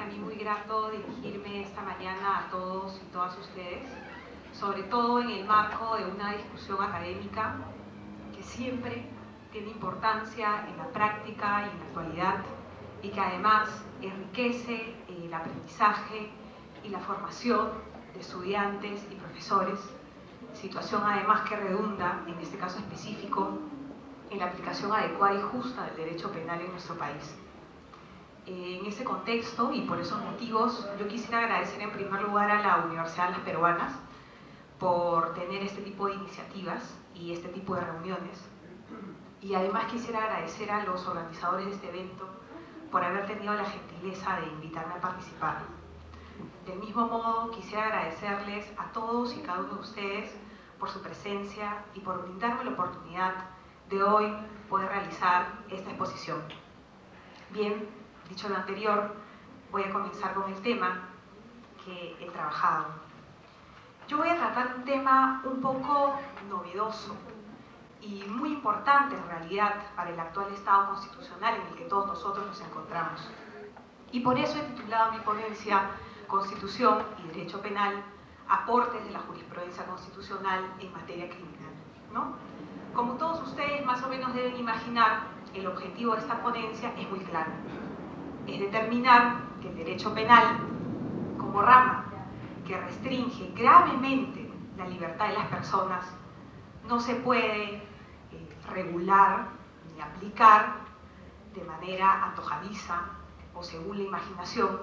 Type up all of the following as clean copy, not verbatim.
mí muy grato dirigirme esta mañana a todos y todas ustedes, sobre todo en el marco de una discusión académica que siempre tiene importancia en la práctica y en la actualidad, y que además enriquece el aprendizaje y la formación de estudiantes y profesores, situación además que redunda, en este caso específico, en la aplicación adecuada y justa del derecho penal en nuestro país. En ese contexto y por esos motivos, yo quisiera agradecer en primer lugar a la Universidad de las Peruanas por tener este tipo de iniciativas y este tipo de reuniones. Y además quisiera agradecer a los organizadores de este evento por haber tenido la gentileza de invitarme a participar. Del mismo modo, quisiera agradecerles a todos y cada uno de ustedes por su presencia y por brindarme la oportunidad de hoy poder realizar esta exposición. Bien, dicho lo anterior, voy a comenzar con el tema que he trabajado. Yo voy a tratar un tema un poco novedoso y muy importante en realidad para el actual estado constitucional en el que todos nosotros nos encontramos. Y por eso he titulado mi ponencia Constitución y Derecho Penal, aportes de la jurisprudencia constitucional en materia criminal, ¿no? Como todos ustedes más o menos deben imaginar, el objetivo de esta ponencia es muy claro. Es determinar que el derecho penal, como rama que restringe gravemente la libertad de las personas, no se puede regular ni aplicar de manera antojadiza o según la imaginación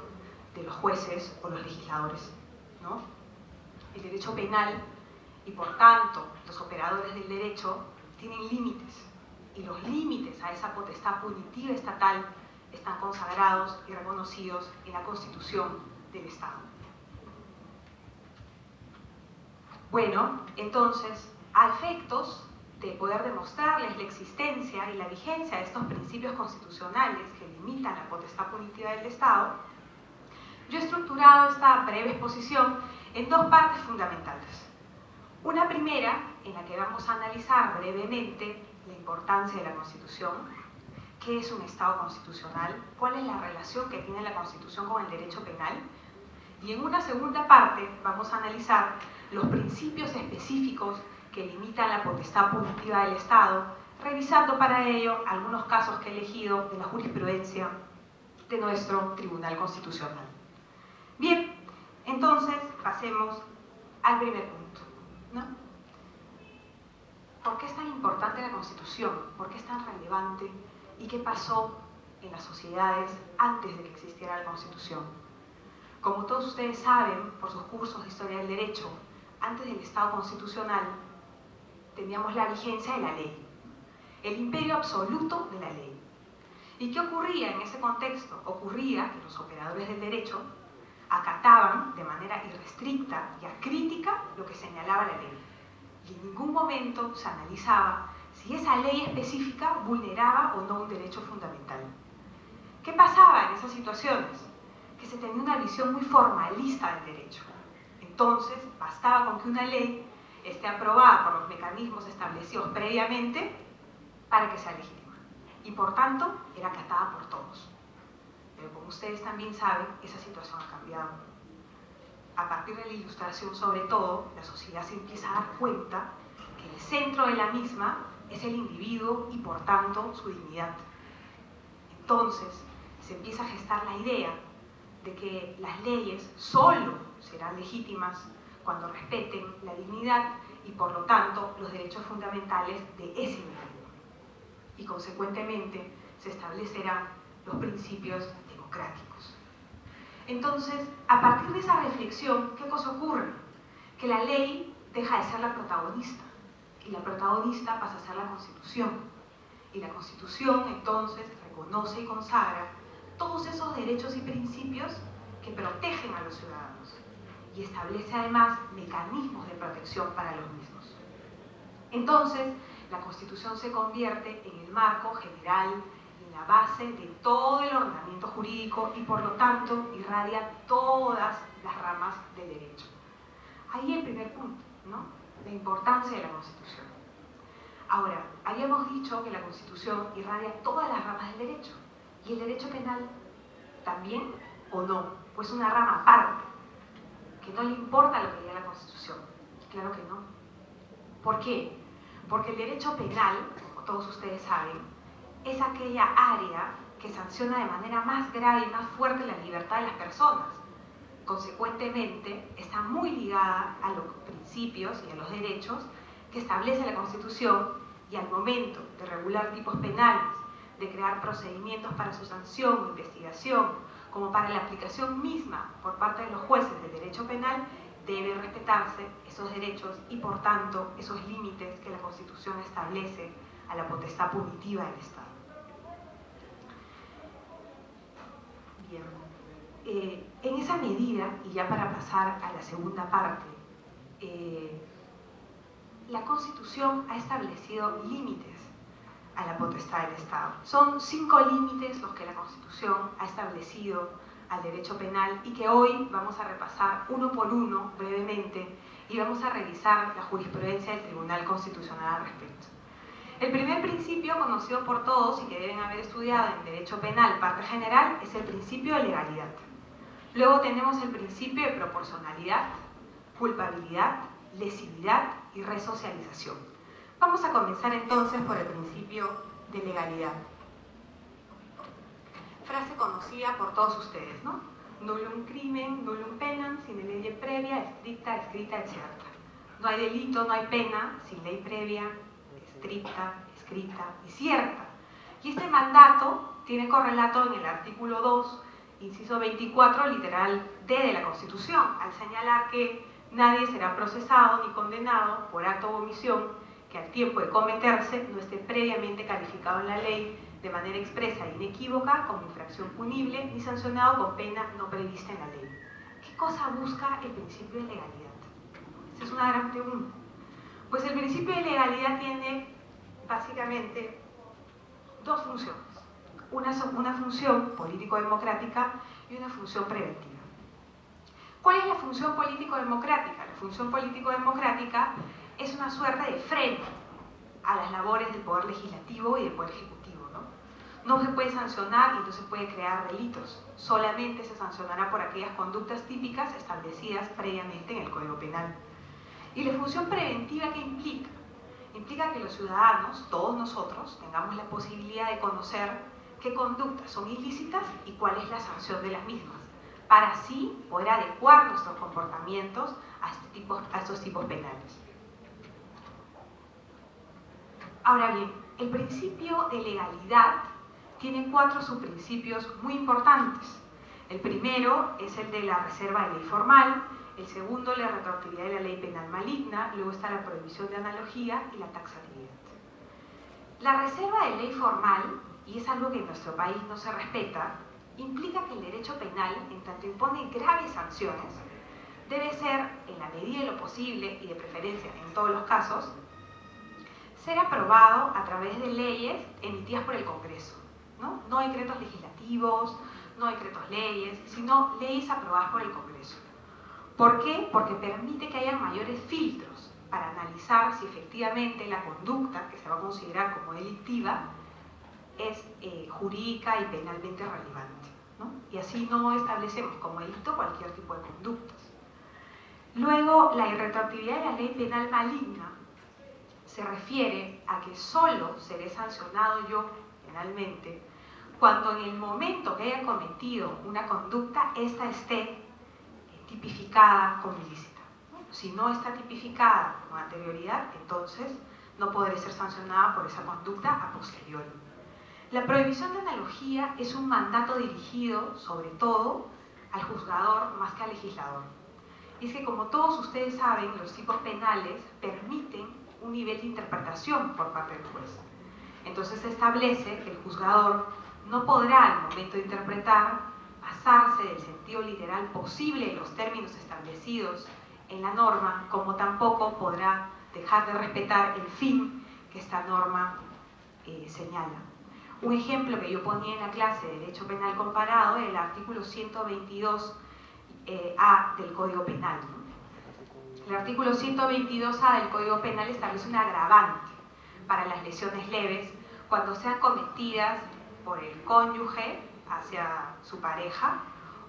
de los jueces o los legisladores, ¿no? El derecho penal y por tanto los operadores del derecho tienen límites, y los límites a esa potestad punitiva estatal están consagrados y reconocidos en la Constitución del Estado. Bueno, entonces, a efectos de poder demostrarles la existencia y la vigencia de estos principios constitucionales que limitan la potestad punitiva del Estado, yo he estructurado esta breve exposición en dos partes fundamentales. Una primera, en la que vamos a analizar brevemente la importancia de la Constitución, qué es un Estado constitucional, cuál es la relación que tiene la Constitución con el derecho penal, y en una segunda parte vamos a analizar los principios específicos que limitan la potestad punitiva del Estado, revisando para ello algunos casos que he elegido de la jurisprudencia de nuestro Tribunal Constitucional. Bien, entonces pasemos al primer punto, ¿no? ¿Por qué es tan importante la Constitución? ¿Por qué es tan relevante? ¿Y qué pasó en las sociedades antes de que existiera la Constitución? Como todos ustedes saben, por sus cursos de Historia del Derecho, antes del Estado constitucional teníamos la vigencia de la ley, el imperio absoluto de la ley. ¿Y qué ocurría en ese contexto? Ocurría que los operadores del derecho acataban de manera irrestricta y acrítica lo que señalaba la ley. Y en ningún momento se analizaba si esa ley específica vulneraba o no un derecho fundamental. ¿Qué pasaba en esas situaciones? Que se tenía una visión muy formalista del derecho. Entonces, bastaba con que una ley esté aprobada por los mecanismos establecidos previamente para que sea legítima. Y por tanto, era acatada por todos. Pero como ustedes también saben, esa situación ha cambiado. A partir de la Ilustración, sobre todo, la sociedad se empieza a dar cuenta que el centro de la misma es el individuo y por tanto su dignidad. Entonces se empieza a gestar la idea de que las leyes solo serán legítimas cuando respeten la dignidad y por lo tanto los derechos fundamentales de ese individuo. Y consecuentemente se establecerán los principios democráticos. Entonces, a partir de esa reflexión, ¿qué cosa ocurre? Que la ley deja de ser la protagonista y la protagonista pasa a ser la Constitución. Y la Constitución, entonces, reconoce y consagra todos esos derechos y principios que protegen a los ciudadanos y establece además mecanismos de protección para los mismos. Entonces, la Constitución se convierte en el marco general, en la base de todo el ordenamiento jurídico y por lo tanto irradia todas las ramas del derecho. Ahí el primer punto, ¿no? La importancia de la Constitución. Ahora, habíamos dicho que la Constitución irradia todas las ramas del derecho, y el derecho penal también. o no, o es una rama aparte, que no le importa lo que diga la Constitución. Claro que no. ¿Por qué? Porque el derecho penal, como todos ustedes saben, es aquella área que sanciona de manera más grave y más fuerte la libertad de las personas. Consecuentemente, está muy ligada a los principios y a los derechos que establece la Constitución, y al momento de regular tipos penales, de crear procedimientos para su sanción o investigación, como para la aplicación misma por parte de los jueces del derecho penal, deben respetarse esos derechos y, por tanto, esos límites que la Constitución establece a la potestad punitiva del Estado. Bien, en esa medida, y ya para pasar a la segunda parte, la Constitución ha establecido límites a la potestad del Estado. Son 5 límites los que la Constitución ha establecido al derecho penal y que hoy vamos a repasar uno por uno brevemente y vamos a revisar la jurisprudencia del Tribunal Constitucional al respecto. El primer principio, conocido por todos y que deben haber estudiado en derecho penal parte general, es el principio de legalidad. Luego tenemos el principio de proporcionalidad, culpabilidad, lesividad y resocialización. Vamos a comenzar entonces por el principio de legalidad. Frase conocida por todos ustedes, ¿no? Nullum crimen, nullum penam, sine lege previa, estricta, escrita, etc. No hay delito, no hay pena sin ley previa, estricta, escrita y cierta. Y este mandato tiene correlato en el artículo 2, inciso 24, literal D de la Constitución, al señalar que nadie será procesado ni condenado por acto o omisión que al tiempo de cometerse no esté previamente calificado en la ley de manera expresa e inequívoca como infracción punible ni sancionado con pena no prevista en la ley. ¿Qué cosa busca el principio de legalidad? Esa es una gran pregunta. Pues el principio de legalidad tiene básicamente 2 funciones. Una función político-democrática y una función preventiva. ¿Cuál es la función político-democrática? La función político-democrática es una suerte de freno a las labores del Poder Legislativo y del Poder Ejecutivo, ¿no? No se puede sancionar y no se puede crear delitos. Solamente se sancionará por aquellas conductas típicas establecidas previamente en el Código Penal. ¿Y la función preventiva qué implica? Implica que los ciudadanos, todos nosotros, tengamos la posibilidad de conocer qué conductas son ilícitas y cuál es la sanción de las mismas, para así poder adecuar nuestros comportamientos a estos tipos penales. Ahora bien, el principio de legalidad tiene 4 subprincipios muy importantes. El primero es el de la reserva de ley formal, el segundo la retroactividad de la ley penal maligna, luego está la prohibición de analogía y la taxatividad. La reserva de ley formal, y es algo que en nuestro país no se respeta, implica que el derecho penal, en tanto impone graves sanciones, debe ser, en la medida de lo posible y de preferencia en todos los casos, ser aprobado a través de leyes emitidas por el Congreso, ¿no? No decretos legislativos, no decretos leyes, sino leyes aprobadas por el Congreso. ¿Por qué? Porque permite que haya mayores filtros para analizar si efectivamente la conducta que se va a considerar como delictiva es jurídica y penalmente relevante, ¿no? Y así no establecemos como delito cualquier tipo de conductas. Luego, la irretroactividad de la ley penal maligna se refiere a que solo seré sancionado yo penalmente cuando en el momento que haya cometido una conducta, ésta esté tipificada como ilícita, ¿no? Si no está tipificada con anterioridad, entonces no podré ser sancionada por esa conducta a posteriori. La prohibición de analogía es un mandato dirigido, sobre todo, al juzgador más que al legislador. Y es que, como todos ustedes saben, los tipos penales permiten un nivel de interpretación por parte del juez. Entonces se establece que el juzgador no podrá, al momento de interpretar, pasarse del sentido literal posible de los términos establecidos en la norma, como tampoco podrá dejar de respetar el fin que esta norma señala. Un ejemplo que yo ponía en la clase de Derecho Penal Comparado es el artículo 122A del Código Penal, ¿no? El artículo 122A del Código Penal establece un agravante para las lesiones leves cuando sean cometidas por el cónyuge hacia su pareja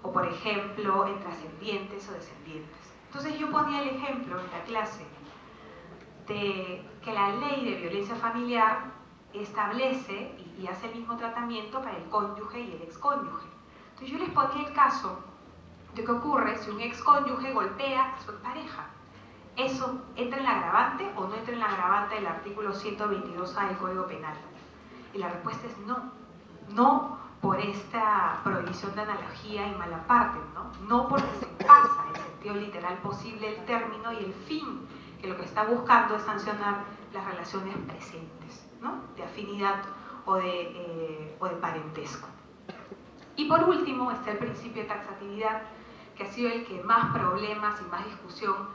o por ejemplo entre ascendientes o descendientes. Entonces yo ponía el ejemplo en la clase de que la ley de violencia familiar establece y hace el mismo tratamiento para el cónyuge y el excónyuge. Entonces yo les ponía el caso de qué ocurre si un excónyuge golpea a su pareja. ¿Eso entra en la agravante o no entra en la agravante del artículo 122A del Código Penal? Y la respuesta es no. No por esta prohibición de analogía y mala parte, no porque se pasa el sentido literal posible el término y el fin, que lo que está buscando es sancionar las relaciones presentes, ¿no? De afinidad o de parentesco. Y por último está el principio de taxatividad, que ha sido el que más problemas y más discusión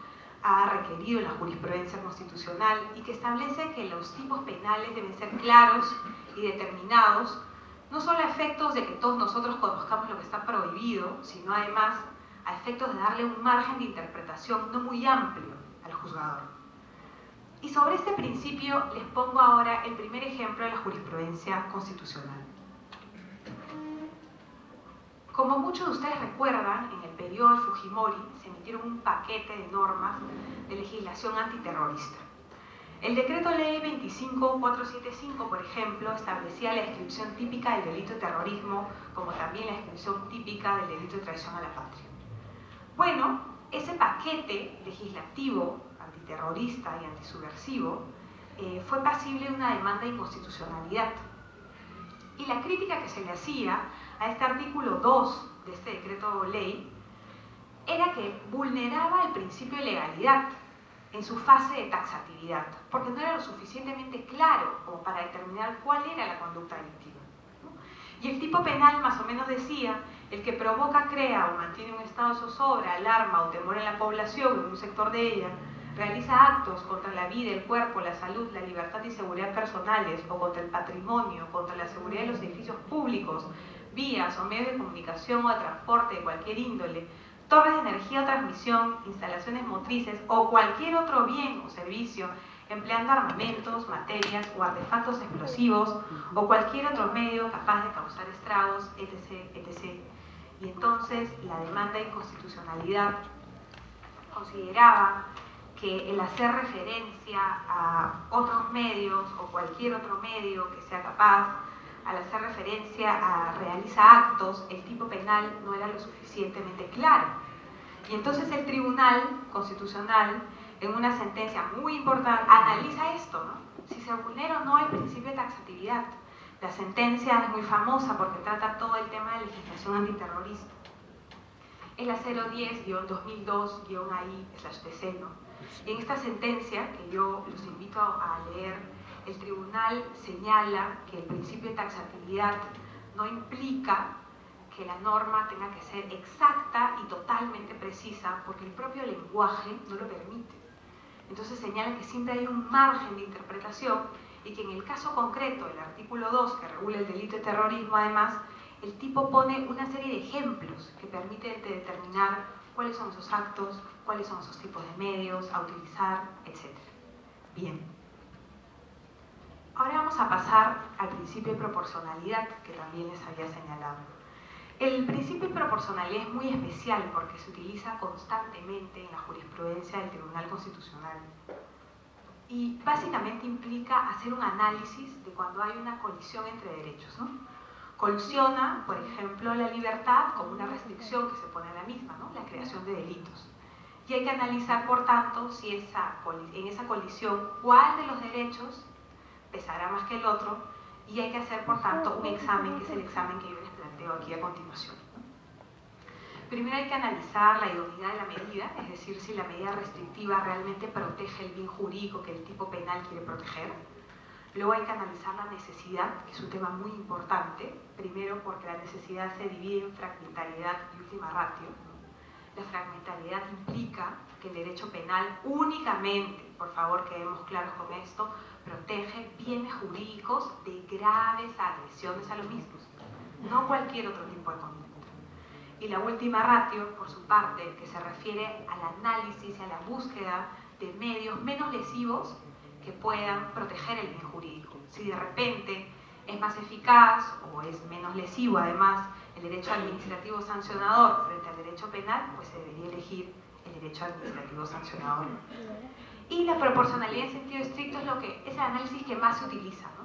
ha requerido en la jurisprudencia constitucional y que establece que los tipos penales deben ser claros y determinados, no solo a efectos de que todos nosotros conozcamos lo que está prohibido, sino además a efectos de darle un margen de interpretación no muy amplio al juzgador. Y sobre este principio les pongo ahora el primer ejemplo de la jurisprudencia constitucional. Como muchos de ustedes recuerdan, en el periodo de Fujimori se emitieron un paquete de normas de legislación antiterrorista. El decreto ley 25475, por ejemplo, establecía la descripción típica del delito de terrorismo, como también la descripción típica del delito de traición a la patria. Bueno, ese paquete legislativo antiterrorista y antisubversivo fue pasible de una demanda de inconstitucionalidad. Y la crítica que se le hacía a este artículo 2 de este decreto ley era que vulneraba el principio de legalidad en su fase de taxatividad, porque no era lo suficientemente claro como para determinar cuál era la conducta delictiva, ¿no? Y el tipo penal más o menos decía: el que provoca, crea o mantiene un estado de zozobra, alarma o temor en la población, en un sector de ella, realiza actos contra la vida, el cuerpo, la salud, la libertad y seguridad personales, o contra el patrimonio, contra la seguridad de los edificios públicos, vías o medios de comunicación o de transporte de cualquier índole, torres de energía o transmisión, instalaciones motrices o cualquier otro bien o servicio, empleando armamentos, materias o artefactos explosivos o cualquier otro medio capaz de causar estragos, etc., etc. Y entonces la demanda de inconstitucionalidad consideraba que el hacer referencia a otros medios o cualquier otro medio que sea capaz, al hacer referencia a realiza actos, el tipo penal no era lo suficientemente claro. Y entonces el Tribunal Constitucional, en una sentencia muy importante, analiza esto, ¿no? Si se vulnera o no el principio de taxatividad. La sentencia es muy famosa porque trata todo el tema de legislación antiterrorista. Es la 010-2002-AI/TC, ¿no? Y en esta sentencia, que yo los invito a leer, el tribunal señala que el principio de taxatividad no implica que la norma tenga que ser exacta y totalmente precisa, porque el propio lenguaje no lo permite. Entonces señala que siempre hay un margen de interpretación y que en el caso concreto del artículo 2, que regula el delito de terrorismo, además, el tipo pone una serie de ejemplos que permiten determinar cuáles son esos actos, cuáles son esos tipos de medios a utilizar, etc. Bien. Ahora vamos a pasar al principio de proporcionalidad, que también les había señalado. El principio de proporcionalidad es muy especial porque se utiliza constantemente en la jurisprudencia del Tribunal Constitucional. Y básicamente implica hacer un análisis de cuando hay una colisión entre derechos, ¿no? Colisiona, por ejemplo, la libertad como una restricción que se pone a la misma, ¿no? La creación de delitos. Y hay que analizar, por tanto, si en esa colisión, cuál de los derechos pesará más que el otro, y hay que hacer, por tanto, un examen, que es el examen que yo les planteo aquí a continuación. Primero hay que analizar la idoneidad de la medida, es decir, si la medida restrictiva realmente protege el bien jurídico que el tipo penal quiere proteger. Luego hay que analizar la necesidad, que es un tema muy importante, primero porque la necesidad se divide en fragmentariedad y última ratio. La fragmentariedad implica que el derecho penal únicamente, por favor quedemos claros con esto, protege bienes jurídicos de graves agresiones a los mismos, no cualquier otro tipo de conducta. Y la última ratio, por su parte, que se refiere al análisis y a la búsqueda de medios menos lesivos que puedan proteger el bien jurídico. Si de repente es más eficaz o es menos lesivo, además, el derecho administrativo sancionador frente al derecho penal, pues se debería elegir el derecho administrativo sancionador. Y la proporcionalidad en sentido estricto es el análisis que más se utiliza, ¿no?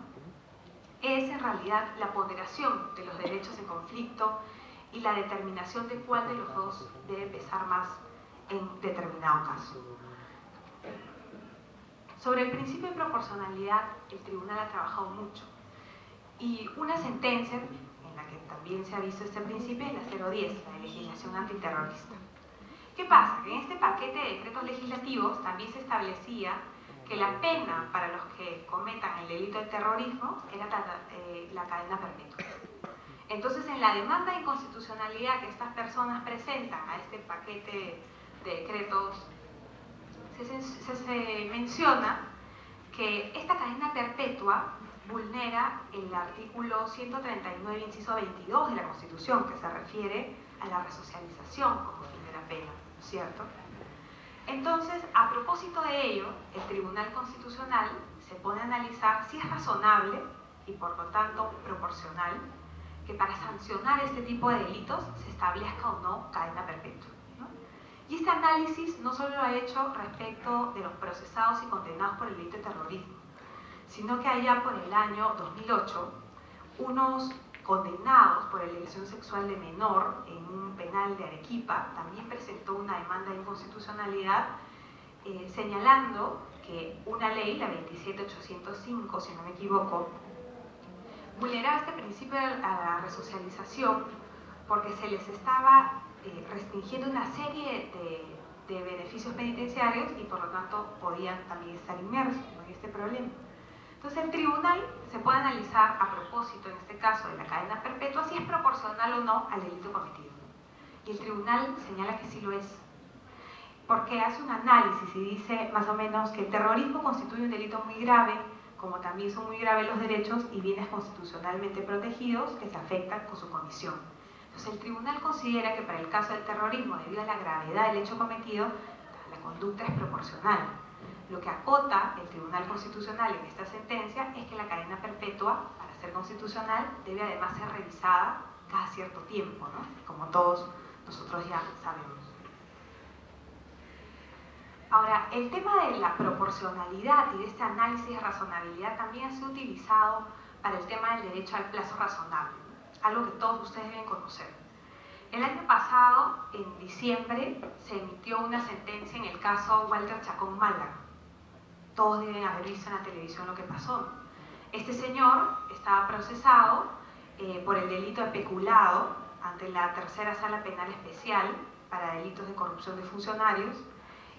Es en realidad la ponderación de los derechos en conflicto y la determinación de cuál de los dos debe pesar más en determinado caso. Sobre el principio de proporcionalidad, el tribunal ha trabajado mucho. Y una sentencia en la que también se ha visto este principio es la 010, la de legislación antiterrorista. ¿Qué pasa? Que en este paquete de decretos legislativos también se establecía que la pena para los que cometan el delito de terrorismo era la cadena perpetua. Entonces, en la demanda de inconstitucionalidad que estas personas presentan a este paquete de decretos, se menciona que esta cadena perpetua vulnera el artículo 139, inciso 22 de la Constitución, que se refiere a la resocialización como fin de la pena, ¿cierto? Entonces, a propósito de ello, el Tribunal Constitucional se pone a analizar si es razonable y por lo tanto proporcional que para sancionar este tipo de delitos se establezca o no cadena perpetua, ¿no? Y este análisis no solo lo ha hecho respecto de los procesados y condenados por el delito de terrorismo, sino que allá por el año 2008, unos condenados por la lesión sexual de menor en un penal de Arequipa también presentó una demanda de inconstitucionalidad señalando que una ley, la 27805, si no me equivoco, vulneraba este principio a la resocialización porque se les estaba restringiendo una serie de beneficios penitenciarios y por lo tanto podían también estar inmersos en este problema. Entonces el tribunal se puede analizar a propósito, en este caso de la cadena perpetua, si es proporcional o no al delito cometido. Y el tribunal señala que sí lo es, porque hace un análisis y dice más o menos que el terrorismo constituye un delito muy grave, como también son muy graves los derechos y bienes constitucionalmente protegidos que se afectan con su comisión. Entonces el tribunal considera que para el caso del terrorismo, debido a la gravedad del hecho cometido, la conducta es proporcional. Lo que acota el Tribunal Constitucional en esta sentencia es que la cadena perpetua, para ser constitucional, debe además ser revisada cada cierto tiempo, ¿no? Como todos nosotros ya sabemos. Ahora, el tema de la proporcionalidad y de este análisis de razonabilidad también ha sido utilizado para el tema del derecho al plazo razonable, algo que todos ustedes deben conocer. El año pasado, en diciembre, se emitió una sentencia en el caso Walter Chacón Málaga. Todos deben haber visto en la televisión lo que pasó, ¿no? Este señor estaba procesado por el delito de peculado ante la tercera sala penal especial para delitos de corrupción de funcionarios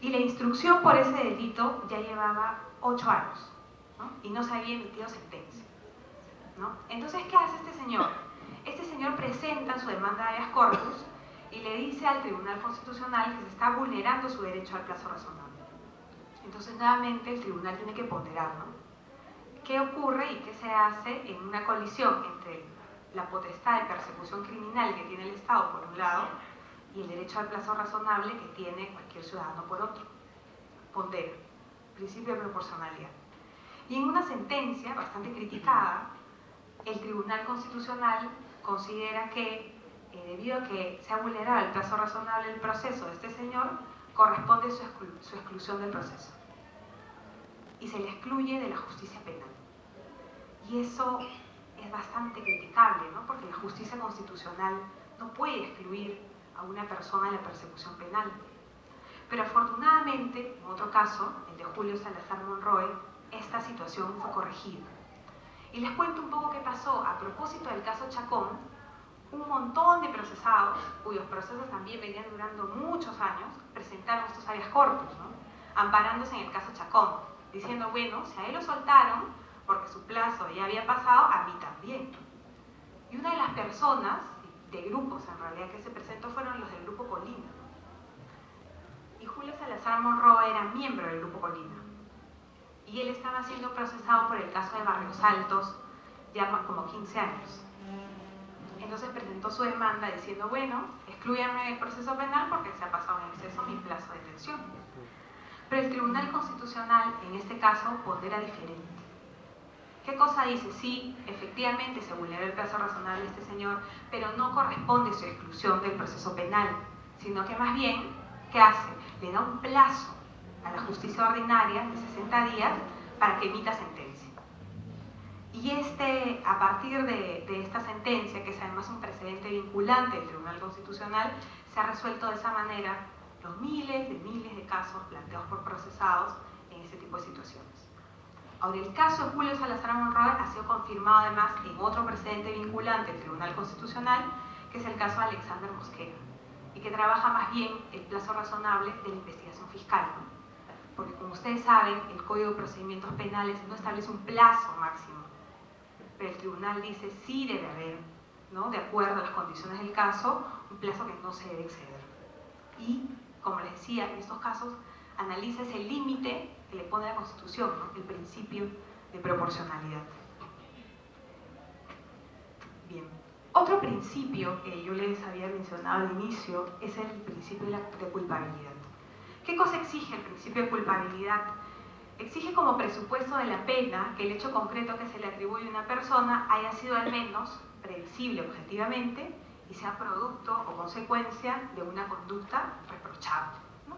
y la instrucción por ese delito ya llevaba 8 años, ¿no? Y no se había emitido sentencia, ¿no? Entonces, ¿qué hace este señor? Este señor presenta su demanda de habeas corpus y le dice al Tribunal Constitucional que se está vulnerando su derecho al plazo razonable. Entonces, nuevamente, el tribunal tiene que ponderar, ¿no? ¿Qué ocurre y qué se hace en una colisión entre la potestad de persecución criminal que tiene el Estado, por un lado, y el derecho al plazo razonable que tiene cualquier ciudadano, por otro? Pondera, principio de proporcionalidad. Y en una sentencia bastante criticada, el Tribunal Constitucional considera que, debido a que se ha vulnerado el plazo razonable del proceso de este señor, corresponde su exclusión del proceso y se le excluye de la justicia penal. Y eso es bastante criticable, ¿no? Porque la justicia constitucional no puede excluir a una persona de la persecución penal. Pero afortunadamente, en otro caso, el de Julio Salazar Monroy, esta situación fue corregida. Y les cuento un poco qué pasó. A propósito del caso Chacón, un montón de procesados, cuyos procesos también venían durando muchos años, presentaron estos habeas corpus, ¿no? Amparándose en el caso Chacón, diciendo, bueno, si a él lo soltaron porque su plazo ya había pasado, a mí también. Y una de las personas, de grupos en realidad, que se presentó fueron los del Grupo Colina. Y Julio Salazar Monroy era miembro del Grupo Colina. Y él estaba siendo procesado por el caso de Barrios Altos ya como 15 años. Entonces presentó su demanda diciendo, bueno, exclúyanme del proceso penal porque se ha pasado en exceso mi plazo de detención. Pero el Tribunal Constitucional, en este caso, pondera diferente. ¿Qué cosa dice? Sí, efectivamente se vulneró el plazo razonable de este señor, pero no corresponde su exclusión del proceso penal, sino que más bien, ¿qué hace? Le da un plazo a la justicia ordinaria de 60 días para que emita sentencia. Y a partir de esta sentencia, que es además un precedente vinculante del Tribunal Constitucional, se ha resuelto de esa manera los miles de casos planteados por procesados en este tipo de situaciones. Ahora, el caso de Julio Salazar Monroy ha sido confirmado además en otro precedente vinculante del Tribunal Constitucional, que es el caso de Alexander Mosquera, y que trabaja más bien el plazo razonable de la investigación fiscal, ¿no? Porque como ustedes saben, el Código de Procedimientos Penales no establece un plazo máximo, pero el tribunal dice sí debe haber, ¿no?, de acuerdo a las condiciones del caso, un plazo que no se debe exceder. Y, como les decía, en estos casos analiza ese límite que le pone la Constitución, ¿no?, el principio de proporcionalidad. Bien, otro principio que yo les había mencionado al inicio es el principio de culpabilidad. ¿Qué cosa exige el principio de culpabilidad? Exige como presupuesto de la pena que el hecho concreto que se le atribuye a una persona haya sido al menos previsible objetivamente y sea producto o consecuencia de una conducta reprochable, ¿no?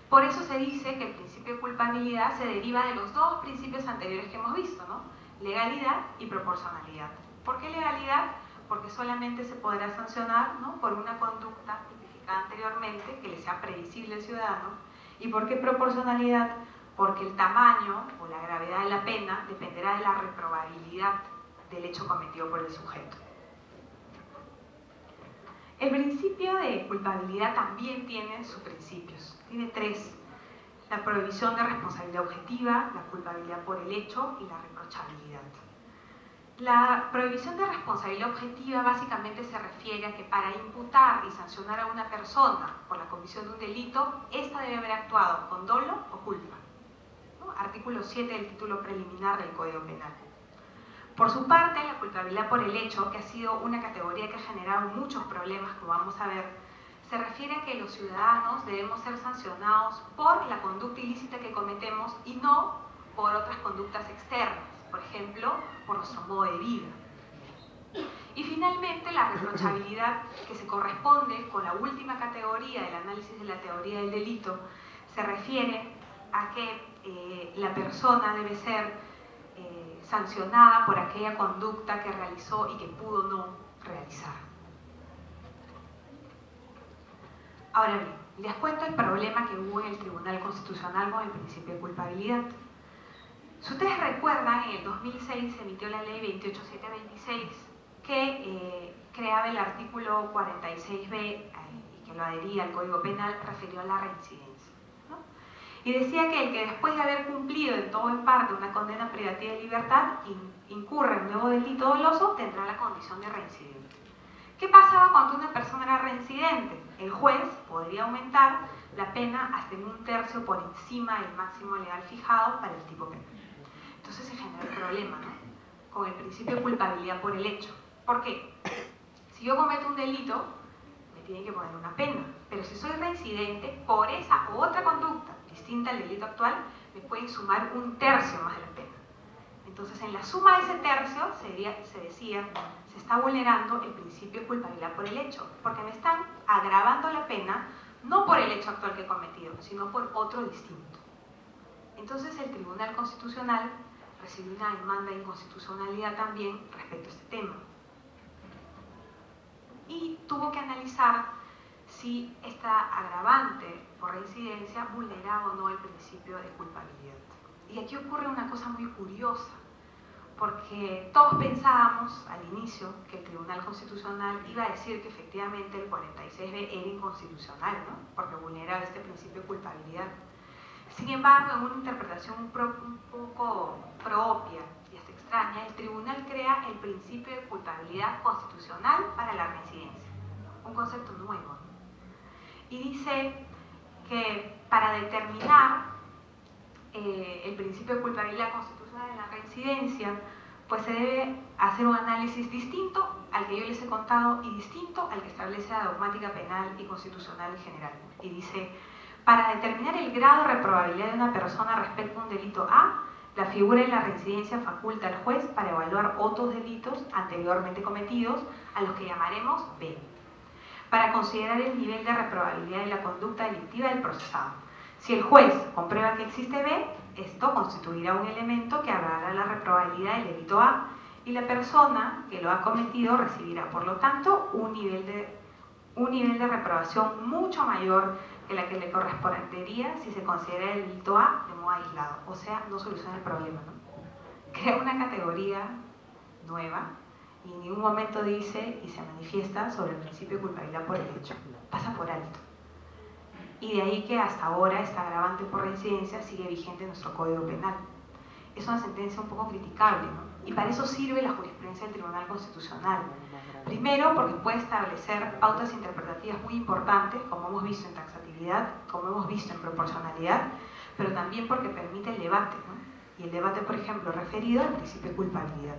Por eso se dice que el principio de culpabilidad se deriva de los dos principios anteriores que hemos visto, ¿no? Legalidad y proporcionalidad. ¿Por qué legalidad? Porque solamente se podrá sancionar, ¿no?, por una conducta tipificada anteriormente que le sea previsible al ciudadano. ¿Y por qué proporcionalidad? Porque el tamaño o la gravedad de la pena dependerá de la reprobabilidad del hecho cometido por el sujeto. El principio de culpabilidad también tiene sus principios. Tiene tres: la prohibición de responsabilidad objetiva, la culpabilidad por el hecho y la reprochabilidad. La prohibición de responsabilidad objetiva básicamente se refiere a que para imputar y sancionar a una persona por la comisión de un delito, ésta debe haber actuado con dolo o culpa, ¿no? Artículo 7 del título preliminar del Código Penal. Por su parte, la culpabilidad por el hecho, que ha sido una categoría que ha generado muchos problemas, como vamos a ver, se refiere a que los ciudadanos debemos ser sancionados por la conducta ilícita que cometemos y no por otras conductas externas, por ejemplo, por nuestro modo de vida. Y finalmente, la reprochabilidad, que se corresponde con la última categoría del análisis de la teoría del delito, se refiere a que la persona debe ser sancionada por aquella conducta que realizó y que pudo no realizar. Ahora bien, les cuento el problema que hubo en el Tribunal Constitucional con el principio de culpabilidad. Si ustedes recuerdan, en el 2006 se emitió la ley 28726 que creaba el artículo 46b y que lo adhería al Código Penal, referido a la reincidencia, ¿no? Y decía que el que después de haber cumplido en todo o en parte una condena privativa de libertad incurre en un nuevo delito doloso, tendrá la condición de reincidente. ¿Qué pasaba cuando una persona era reincidente? El juez podría aumentar la pena hasta en 1/3 por encima del máximo legal fijado para el tipo penal. Entonces se genera el problema, ¿no?, con el principio de culpabilidad por el hecho. ¿Por qué? Si yo cometo un delito, me tienen que poner una pena, pero si soy reincidente, por esa u otra conducta distinta al delito actual, me pueden sumar 1/3 más de la pena. Entonces, en la suma de ese tercio, se decía, se está vulnerando el principio de culpabilidad por el hecho, porque me están agravando la pena, no por el hecho actual que he cometido, sino por otro distinto. Entonces, el Tribunal Constitucional recibió una demanda de inconstitucionalidad también respecto a este tema. Y tuvo que analizar si esta agravante por reincidencia vulneraba o no el principio de culpabilidad. Y aquí ocurre una cosa muy curiosa, porque todos pensábamos al inicio que el Tribunal Constitucional iba a decir que efectivamente el 46b era inconstitucional, ¿no?, porque vulneraba este principio de culpabilidad. Sin embargo, en una interpretación un poco propia y hasta extraña, el tribunal crea el principio de culpabilidad constitucional para la reincidencia, un concepto nuevo, ¿no? Y dice que para determinar el principio de culpabilidad constitucional en la reincidencia, pues se debe hacer un análisis distinto al que yo les he contado y distinto al que establece la dogmática penal y constitucional en general. Y dice: para determinar el grado de reprobabilidad de una persona respecto a un delito A, La figura de la reincidencia faculta al juez para evaluar otros delitos anteriormente cometidos, a los que llamaremos B, para considerar el nivel de reprobabilidad de la conducta delictiva del procesado. Si el juez comprueba que existe B, esto constituirá un elemento que agravará la reprobabilidad del delito A, y la persona que lo ha cometido recibirá, por lo tanto, un nivel de reprobación mucho mayor que la que le correspondería si se considera el delito A de modo aislado. O sea, no soluciona el problema, ¿no? Crea una categoría nueva y en ningún momento dice y se manifiesta sobre el principio de culpabilidad por el hecho. Pasa por alto. Y de ahí que hasta ahora esta agravante por reincidencia sigue vigente en nuestro Código Penal. Es una sentencia un poco criticable, ¿no? Y para eso sirve la jurisprudencia del Tribunal Constitucional. Primero, porque puede establecer pautas interpretativas muy importantes, como hemos visto en taxatividad, como hemos visto en proporcionalidad, pero también porque permite el debate, ¿no? Y el debate, por ejemplo, referido al principio de culpabilidad.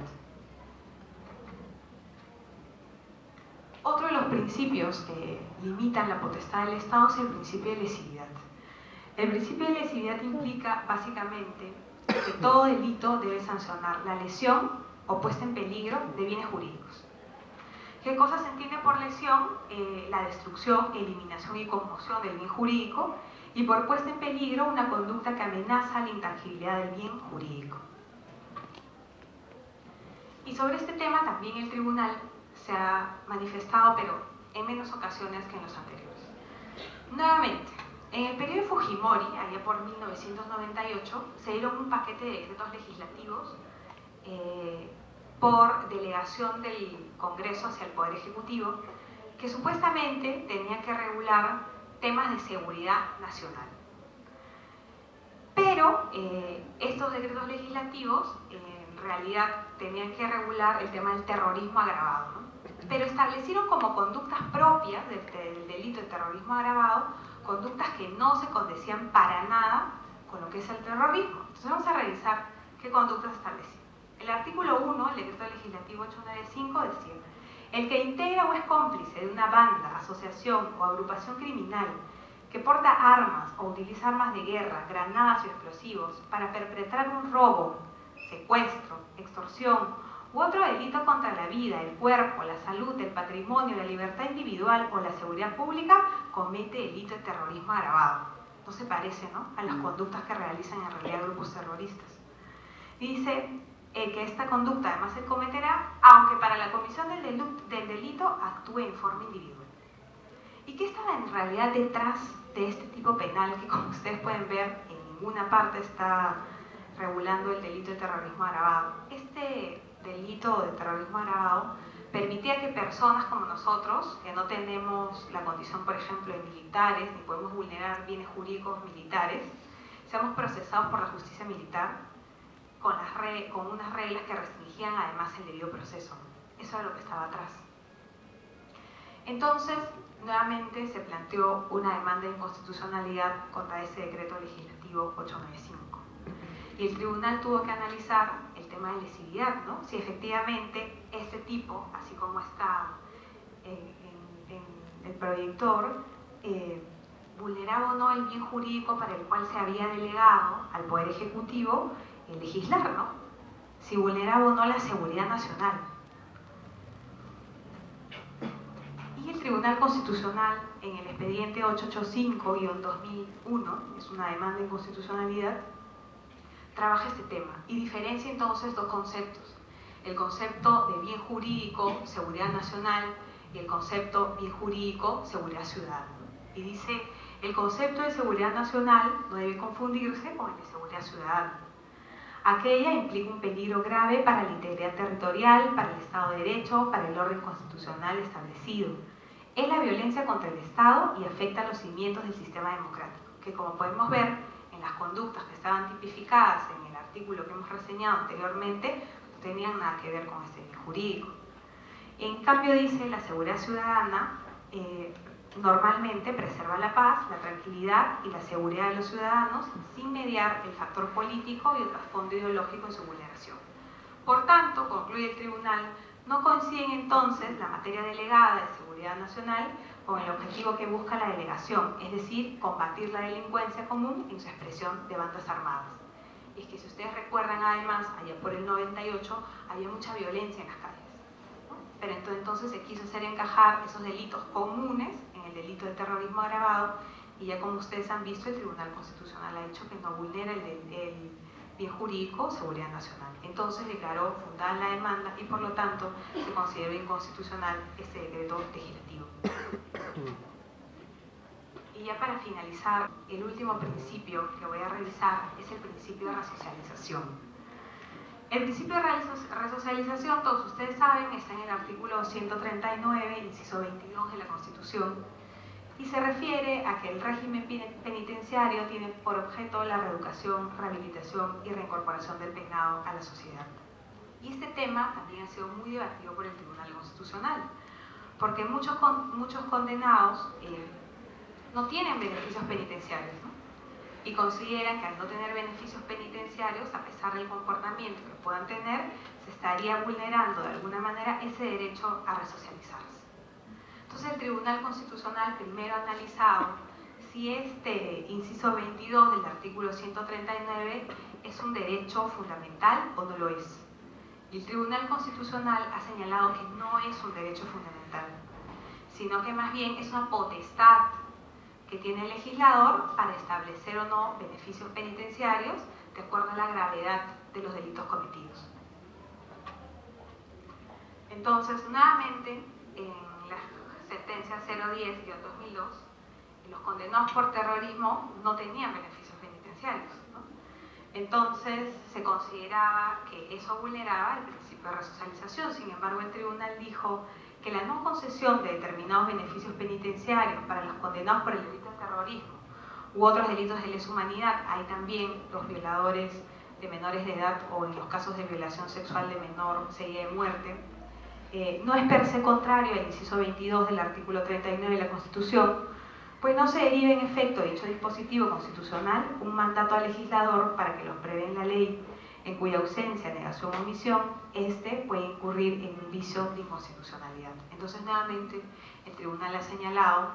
Otro de los principios que limitan la potestad del Estado es el principio de lesividad. El principio de lesividad implica, básicamente, que todo delito debe sancionar la lesión o puesta en peligro de bienes jurídicos. ¿Qué cosa se entiende por lesión? La destrucción, eliminación y conmoción del bien jurídico, y por puesta en peligro una conducta que amenaza la intangibilidad del bien jurídico. Y sobre este tema también el tribunal se ha manifestado, pero en menos ocasiones que en los anteriores. Nuevamente, en el periodo de Fujimori, allá por 1998, se dieron un paquete de decretos legislativos por delegación del Congreso hacia el Poder Ejecutivo, que supuestamente tenía que regular temas de seguridad nacional. Pero estos decretos legislativos en realidad tenían que regular el tema del terrorismo agravado, ¿no? Pero establecieron como conductas propias del delito de terrorismo agravado, conductas que no se condecían para nada con lo que es el terrorismo. Entonces vamos a revisar qué conductas establecían. El artículo 1, el decreto legislativo 895, decía: el que integra o es cómplice de una banda, asociación o agrupación criminal que porta armas o utiliza armas de guerra, granadas o explosivos para perpetrar un robo, secuestro, extorsión u otro delito contra la vida, el cuerpo, la salud, el patrimonio, la libertad individual o la seguridad pública, comete delito de terrorismo agravado. No se parece, ¿no?, a las conductas que realizan en realidad grupos terroristas. Dice que esta conducta además se cometerá aunque para la comisión del delito actúe en forma individual. ¿Y qué estaba en realidad detrás de este tipo penal que, como ustedes pueden ver, en ninguna parte está regulando el delito de terrorismo agravado? Este delito de terrorismo agravado permitía que personas como nosotros, que no tenemos la condición, por ejemplo, de militares, ni podemos vulnerar bienes jurídicos militares, seamos procesados por la justicia militar con unas reglas que restringían además el debido proceso. Eso era lo que estaba atrás. Entonces, nuevamente se planteó una demanda de inconstitucionalidad contra ese decreto legislativo 895. Y el tribunal tuvo que analizar el tema de lesividad, ¿no? Si efectivamente este tipo, así como está en el proyector, vulneraba o no el bien jurídico para el cual se había delegado al Poder Ejecutivo legislar, ¿no? Si vulneraba o no la seguridad nacional. Y el Tribunal Constitucional, en el expediente 885-2001, es una demanda de inconstitucionalidad, trabaja este tema y diferencia entonces dos conceptos: el concepto de bien jurídico, seguridad nacional, y el concepto bien jurídico, seguridad ciudadana. Y dice: el concepto de seguridad nacional no debe confundirse con el de seguridad ciudadana. Aquella implica un peligro grave para la integridad territorial, para el Estado de Derecho, para el orden constitucional establecido. Es la violencia contra el Estado y afecta a los cimientos del sistema democrático, que, como podemos ver en las conductas que estaban tipificadas en el artículo que hemos reseñado anteriormente, no tenían nada que ver con este bien jurídico. En cambio, dice, la seguridad ciudadana normalmente preserva la paz, la tranquilidad y la seguridad de los ciudadanos sin mediar el factor político y el trasfondo ideológico en su vulneración. Por tanto, concluye el tribunal, no coinciden entonces la materia delegada de seguridad nacional con el objetivo que busca la delegación, es decir, combatir la delincuencia común en su expresión de bandas armadas. es que si ustedes recuerdan, además, allá por el 98, había mucha violencia en las calles, ¿no? Pero entonces se quiso hacer encajar esos delitos comunes en el delito de terrorismo agravado, y ya como ustedes han visto, el Tribunal Constitucional ha dicho que no vulnera el bien jurídico, seguridad nacional. Entonces declaró fundada la demanda y por lo tanto se consideró inconstitucional este decreto legislativo. Y ya para finalizar, el último principio que voy a revisar es el principio de resocialización. El principio de resocialización, todos ustedes saben, está en el artículo 139, inciso 22 de la Constitución, y se refiere a que el régimen penitenciario tiene por objeto la reeducación, rehabilitación y reincorporación del penado a la sociedad. Y este tema también ha sido muy debatido por el Tribunal Constitucional, porque muchos condenados no tienen beneficios penitenciarios, ¿no? Y consideran que al no tener beneficios penitenciarios, a pesar del comportamiento que puedan tener, se estaría vulnerando de alguna manera ese derecho a resocializarse. Entonces el Tribunal Constitucional primero ha analizado si este inciso 22 del artículo 139 es un derecho fundamental o no lo es. Y el Tribunal Constitucional ha señalado que no es un derecho fundamental, sino que más bien es una potestad que tiene el legislador para establecer o no beneficios penitenciarios de acuerdo a la gravedad de los delitos cometidos. Entonces, nuevamente, en la sentencia 010-2002, los condenados por terrorismo no tenían beneficios penitenciarios, ¿no? Entonces, se consideraba que eso vulneraba el principio de resocialización. Sin embargo, el tribunal dijo que la no concesión de determinados beneficios penitenciarios para los condenados por el delito de terrorismo u otros delitos de lesa humanidad, hay también los violadores de menores de edad o en los casos de violación sexual de menor seguida de muerte, no es per se contrario al inciso 22 del artículo 39 de la Constitución, pues no se deriva en efecto de dicho dispositivo constitucional un mandato al legislador para que los prevé en la ley, en cuya ausencia, negación o omisión, éste puede incurrir en un vicio de inconstitucionalidad. Entonces, nuevamente, el tribunal ha señalado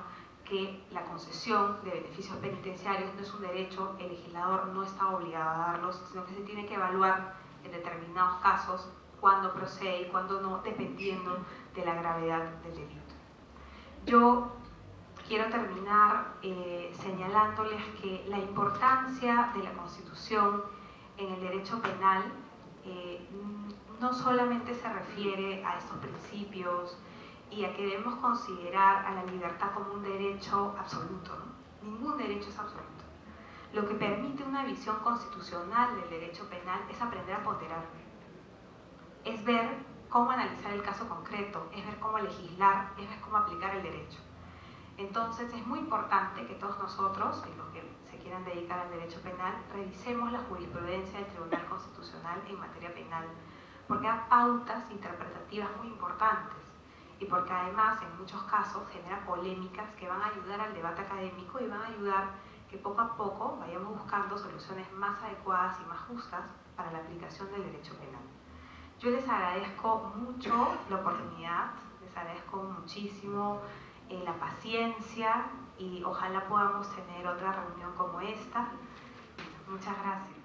que la concesión de beneficios penitenciarios no es un derecho, el legislador no está obligado a darlos, sino que se tiene que evaluar en determinados casos cuándo procede y cuándo no, dependiendo de la gravedad del delito. Yo quiero terminar señalándoles que la importancia de la Constitución en el derecho penal no solamente se refiere a estos principios y a que debemos considerar a la libertad como un derecho absoluto, ¿no? Ningún derecho es absoluto. Lo que permite una visión constitucional del derecho penal es aprender a ponderar, es ver cómo analizar el caso concreto, es ver cómo legislar, es ver cómo aplicar el derecho. Entonces es muy importante que todos nosotros, y los que se quieran dedicar al derecho penal, revisemos la jurisprudencia del Tribunal Constitucional en materia penal, porque da pautas interpretativas muy importantes y porque además en muchos casos genera polémicas que van a ayudar al debate académico y van a ayudar que poco a poco vayamos buscando soluciones más adecuadas y más justas para la aplicación del derecho penal. Yo les agradezco mucho la oportunidad, les agradezco muchísimo la paciencia y ojalá podamos tener otra reunión como esta. Muchas gracias.